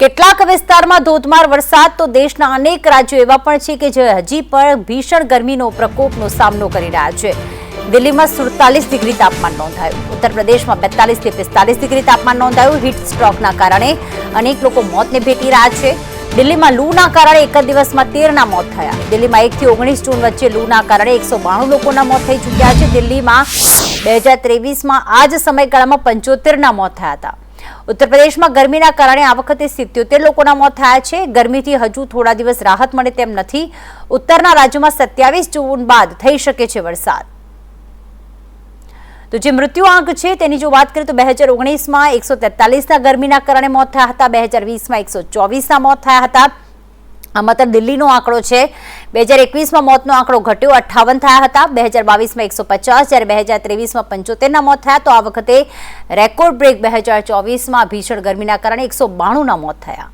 કેટલાક વિસ્તારમાં ધોધમાર વરસાદ તો દેશના અનેક રાજ્યો એવા પણ છે કે જે હજી પણ ભીષણ ગરમીનો પ્રકોપનો સામનો કરી રહ્યા છે। દિલ્હીમાં 47 ડિગ્રી તાપમાન નોંધાયું, ઉત્તર પ્રદેશમાં 42 થી 45 ડિગ્રી તાપમાન નોંધાયું। હીટ સ્ટ્રોકના કારણે અનેક લોકો મોતને ભેટી રહ્યા છે। દિલ્હીમાં લૂના કારણે એક જ દિવસમાં 13ના મોત થયા। દિલ્હીમાં 1 થી 19 જૂન વચ્ચે લૂના કારણે 192 લોકોના મોત થઈ ચૂક્યા છે। દિલ્હીમાં 2023માં આ જ સમયગાળામાં 75ના મોત થયા હતા। ઉત્તર પ્રદેશમાં ગરમીના કારણે આ વખતે 77 લોકોના મોત થયા છે। ગરમીથી હજુ થોડા દિવસ રાહત મળે તેમ નથી। ઉત્તરના રાજ્યોમાં 27 જૂન બાદ થઈ શકે છે વરસાદ। તો જે મૃત્યુ આંક છે તેની જો વાત કરીએ તો 2019માં 143ના ગરમીના કારણે મોત થયા હતા। 2020માં 124ના મોત થયા હતા। આ માત્ર દિલ્હીનો આંકડો છે। 2021માં મોતનો આંકડો ઘટ્યો, 58 થયા હતા। 2022માં 150, જ્યારે 2023માં 75ના મોત થયા। તો આ વખતે રેકોર્ડ બ્રેક 2024માં ભીષણ ગરમીના કારણે 192ના મોત થયા।